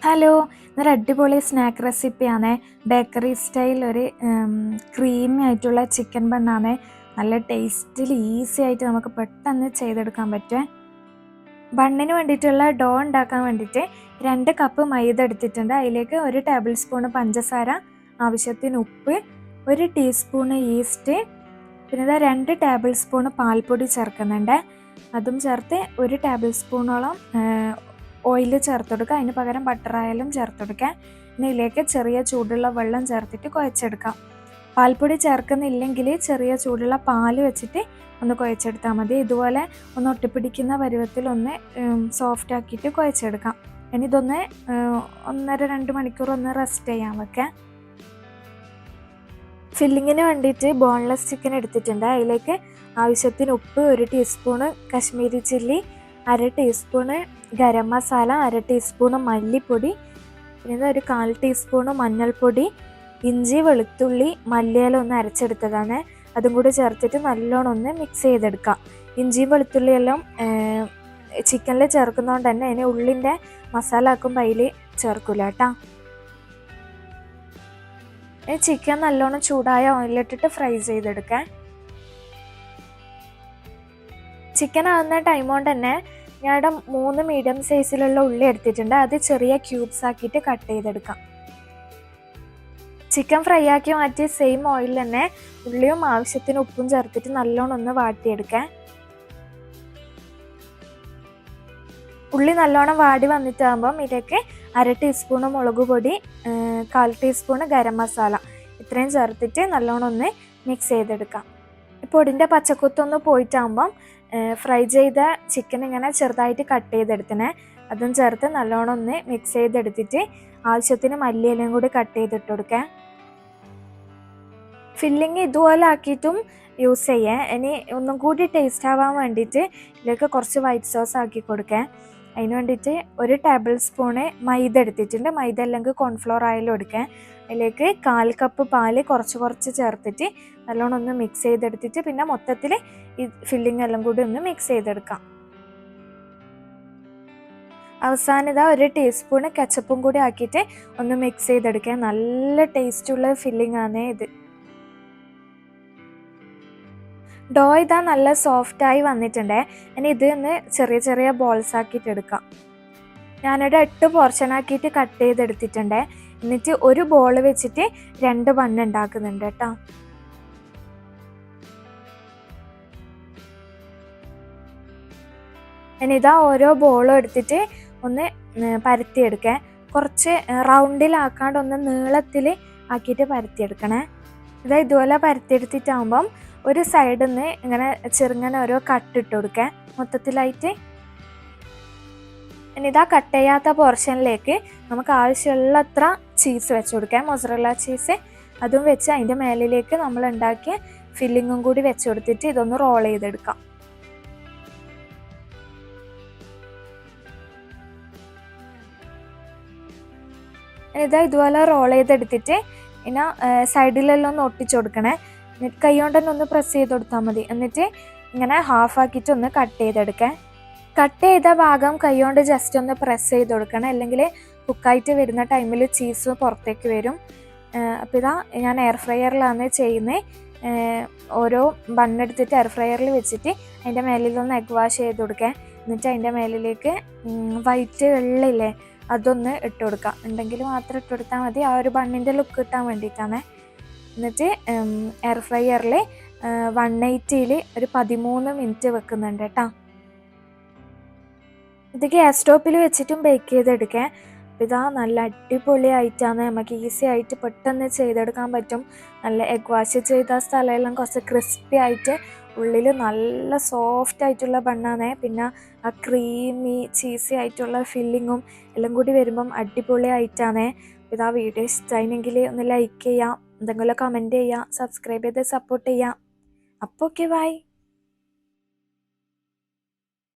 Hello, ഇന്നൊരു അടിപൊളി snack റെസിപ്പിയാണ്. ബേക്കറി സ്റ്റൈൽ ഒരു ക്രീമി ആയിട്ടുള്ള ചിക്കൻ ബണ്ണാണ്. നല്ല ടേസ്റ്റിൽ ഈസി ആയിട്ട് നമുക്ക് പെട്ടെന്ന് ചെയ്തെടുക്കാൻ പറ്റും. ബണ്ണിന് വേണ്ടിയിട്ടുള്ള ഡോ ഉണ്ടാക്കാൻ വേണ്ടിയിട്ട് 2 കപ്പ് മൈദ എടുത്തിട്ടുണ്ട്. അതിലേക്ക് 1 ടേബിൾ സ്പൂൺ പഞ്ചസാര, ആവശ്യത്തിന് ഉപ്പ്, 1 ടീസ്പൂണ് ഈസ്റ്റ്, പിന്നെ 2 ടേബിൾ സ്പൂൺ പാൽപ്പൊടി ചേർക്കുന്നുണ്ട്. അതും ചേർത്ത് 1 ടേബിൾ സ്പൂണോളം ഓയിൽ ചേർത്ത് കൊടുക്കുക. അതിന് പകരം ബട്ടർ ആയാലും ചേർത്ത് കൊടുക്കുക. ഇനി ഇതിലേക്ക് ചെറിയ ചൂടുള്ള വെള്ളം ചേർത്തിട്ട് കുഴച്ചെടുക്കാം. പാൽപ്പൊടി ചേർക്കുന്നില്ലെങ്കിൽ ചെറിയ ചൂടുള്ള പാൽ വെച്ചിട്ട് ഒന്ന് കുഴച്ചെടുത്താൽ മതി. ഇതുപോലെ ഒന്ന് ഒട്ടിപ്പിടിക്കുന്ന പരുവത്തിൽ ഒന്ന് സോഫ്റ്റ് ആക്കിയിട്ട് കുഴച്ചെടുക്കാം. ഇനി ഇതൊന്ന് 1.5-2 മണിക്കൂർ ഒന്ന് റെസ്റ്റ് ചെയ്യാൻ വെക്കാം. ഫില്ലിങ്ങിന് വേണ്ടിയിട്ട് ബോൺലെസ് ചിക്കൻ എടുത്തിട്ടുണ്ട്. അതിലേക്ക് ആവശ്യത്തിന് ഉപ്പ്, 1 teaspoon Kashmiri chilli, 1/2 teaspoon garam masala, 1/2 teaspoon മല്ലിപ്പൊടി, പിന്നെ 1/4 ടീസ്പൂണ് മഞ്ഞൾപ്പൊടി, ഇഞ്ചി, വെളുത്തുള്ളി, മല്ലിയില ഒന്ന് അരച്ചെടുത്തതാണ്. അതും കൂടി ചേർത്തിട്ട് നല്ലോണം ഒന്ന് മിക്സ് ചെയ്തെടുക്കാം. ഇഞ്ചിയും വെളുത്തുള്ളിയെല്ലാം ചിക്കനിൽ ചേർക്കുന്നതുകൊണ്ട് തന്നെ അതിന് ഉള്ളിൻ്റെ മസാല ആക്കുമ്പോൾ അതിൽ ചേർക്കില്ല കേട്ടോ. ചിക്കൻ നല്ലോണം ചൂടായ ഓയിലിട്ടിട്ട് ഫ്രൈ ചെയ്തെടുക്കാം. ചിക്കൻ ആകുന്ന ടൈം കൊണ്ട് തന്നെ ഞാൻ 3 മീഡിയം സൈസിലുള്ള ഉള്ളി എടുത്തിട്ടുണ്ട്. അത് ചെറിയ ക്യൂബ്സ് ആക്കിയിട്ട് കട്ട് ചെയ്തെടുക്കാം. ചിക്കൻ ഫ്രൈ ആക്കി മാറ്റി സെയിം ഓയിലിൽ തന്നെ ഉള്ളിയും ആവശ്യത്തിന് ഉപ്പും ചേർത്തിട്ട് നല്ലോണം ഒന്ന് വാട്ടിയെടുക്കാം. ഉള്ളി നല്ലോണം വാടി വന്നിട്ടാകുമ്പം ഇതിലേക്ക് 1/2 ടീസ്പൂണ് മുളക് പൊടി, 1/4 ടീസ്പൂണ് ഗരം മസാല ഇത്രയും ചേർത്തിട്ട് നല്ലോണം ഒന്ന് മിക്സ് ചെയ്തെടുക്കാം. പൊടിൻ്റെ പച്ചക്കുത്തൊന്ന് പോയിട്ടാകുമ്പം ഫ്രൈ ചെയ്ത ചിക്കൻ ഇങ്ങനെ ചെറുതായിട്ട് കട്ട് ചെയ്തെടുത്തണേ. അതും ചേർത്ത് നല്ലോണം ഒന്ന് മിക്സ് ചെയ്തെടുത്തിട്ട് ആവശ്യത്തിന് മല്ലിയിലയും കൂടി കട്ട് ചെയ്തിട്ട് കൊടുക്കാം. ഫില്ലിങ് ഇതുപോലെ ആക്കിയിട്ടും യൂസ് ചെയ്യാം. ഇനി ഒന്നും കൂടി ടേസ്റ്റ് ആവാൻ വേണ്ടിയിട്ട് ഇതിലേക്ക് കുറച്ച് വൈറ്റ് സോസ് ആക്കി കൊടുക്കാം. അതിന് വേണ്ടിയിട്ട് 1 ടേബിൾ സ്പൂണ് മൈദ എടുത്തിട്ടുണ്ട്. മൈദ അല്ലെങ്കിൽ കോൺഫ്ലോർ ആയാലും എടുക്കാം. അതിലേക്ക് 1/4 കപ്പ് പാല് കുറച്ച് ചേർത്തിട്ട് നല്ലോണം ഒന്ന് മിക്സ് ചെയ്തെടുത്തിട്ട് പിന്നെ മൊത്തത്തിൽ ഈ ഫില്ലിംഗ് എല്ലാം കൂടി ഒന്ന് മിക്സ് ചെയ്തെടുക്കാം. അവസാനം 1 ടീസ്പൂണ് കെച്ചപ്പും കൂടി ആക്കിയിട്ട് ഒന്ന് മിക്സ് ചെയ്തെടുക്കാം. നല്ല ടേസ്റ്റുള്ള ഫില്ലിംഗ് ആണ് ഇത്. ഡോ നല്ല സോഫ്റ്റായി വന്നിട്ടുണ്ട്. ഇനി ഇത് ഒന്ന് ചെറിയ ബോൾസ് ആക്കിയിട്ട് എടുക്കാം. ഞാനിവിടെ 8 പോർഷൻ ആക്കിയിട്ട് കട്ട് ചെയ്തെടുത്തിട്ടുണ്ട്. എന്നിട്ട് ഒരു ബോൾ വെച്ചിട്ട് 2 ബണ്ണ് ഉണ്ടാക്കുന്നുണ്ട് കേട്ടോ. ഇനി ഓരോ ബോളും എടുത്തിട്ട് ഒന്ന് പരത്തിയെടുക്കേ. കുറച്ച് റൗണ്ടിലാക്കാണ്ട് ഒന്ന് നീളത്തിൽ ആക്കിയിട്ട് പരത്തിയെടുക്കണേ. ഇതുപോലെ പരത്തിയെടുത്തിട്ടാകുമ്പം ഒരു സൈഡിൽ നിന്ന് ഇങ്ങനെ ചെറുങ്ങനെ ഓരോ കട്ടിട്ട് കൊടുക്കുക മൊത്തത്തിലായിട്ട്. ഇനി കട്ട് ചെയ്യാത്ത പോർഷനിലേക്ക് നമുക്ക് ആവശ്യമുള്ളത്ര ചീസ് വെച്ച് കൊടുക്കാം. മൊസറല്ല ചീസ് അതും വെച്ച് അതിൻ്റെ മേലിലേക്ക് നമ്മൾ ഉണ്ടാക്കിയ ഫില്ലിങ്ങും കൂടി വെച്ച് കൊടുത്തിട്ട് ഇതൊന്ന് റോൾ ചെയ്തെടുക്കാം. ഇതുപോലെ റോൾ ചെയ്തെടുത്തിട്ട് പിന്നെ സൈഡിലെല്ലാം ഒന്ന് ഒട്ടിച്ചു കൊടുക്കണേ. എന്നിട്ട് കൈ കൊണ്ട് തന്നെ ഒന്ന് പ്രസ് ചെയ്ത് കൊടുത്താൽ മതി. എന്നിട്ട് ഇങ്ങനെ ഹാഫ് ആക്കിയിട്ട് ഒന്ന് കട്ട് ചെയ്തെടുക്കാം. കട്ട് ചെയ്ത ഭാഗം കൈ കൊണ്ട് ജസ്റ്റ് ഒന്ന് പ്രസ് ചെയ്ത് കൊടുക്കണം, അല്ലെങ്കിൽ കുക്കായിട്ട് വരുന്ന ടൈമിൽ ചീസ് പുറത്തേക്ക് വരും. അപ്പോൾ ഞാൻ എയർ ഫ്രയറിലാണ് ചെയ്യുന്നത്. ഓരോ ബണ്ണെടുത്തിട്ട് എയർ ഫ്രയറിൽ വെച്ചിട്ട് അതിൻ്റെ മേലിലൊന്ന് എഗ് വാഷ് ചെയ്ത് കൊടുക്കാം. എന്നിട്ട് അതിൻ്റെ മേലിലേക്ക് വൈറ്റ് വെള്ളയില്ലേ അതൊന്ന് ഇട്ട് കൊടുക്കാം. ഉണ്ടെങ്കിൽ മാത്രം ഇട്ട് കൊടുത്താൽ മതി. ആ ഒരു ബണ്ണിൻ്റെ ലുക്ക് കിട്ടാൻ വേണ്ടിയിട്ടാണ്. എന്നിട്ട് എയർ ഫ്രയറിൽ 180 ഒരു 13 മിനിറ്റ് വെക്കുന്നുണ്ട് കേട്ടോ. ഇത് ഗ്യാസ് സ്റ്റോപ്പിൽ വെച്ചിട്ടും ബേക്ക് ചെയ്തെടുക്കാം. അപ്പോൾ നല്ല അടിപൊളിയായിട്ടാണ്. നമുക്ക് ഈസി ആയിട്ട് പെട്ടെന്ന് ചെയ്തെടുക്കാൻ പറ്റും. നല്ല എഗ് വാഷ് ചെയ്ത സ്ഥലമെല്ലാം കുറച്ച് ക്രിസ്പി ആയിട്ട് ഉള്ളിൽ നല്ല സോഫ്റ്റ് ആയിട്ടുള്ള ബണ്ണാണ്. പിന്നെ ആ ക്രീമി ചീസി ആയിട്ടുള്ള ഫില്ലിങ്ങും എല്ലാം കൂടി വരുമ്പം അടിപൊളിയായിട്ടാണ്. വീഡിയോ ഇഷ്ടമായിരുന്നെങ്കിൽ ഒന്ന് ലൈക്ക് ചെയ്യാം, എന്തെങ്കിലും കമൻറ്റ് ചെയ്യാം, സബ്സ്ക്രൈബ് ചെയ്ത് സപ്പോർട്ട് ചെയ്യാം. അപ്പോൾ ഓക്കെ, ബൈ.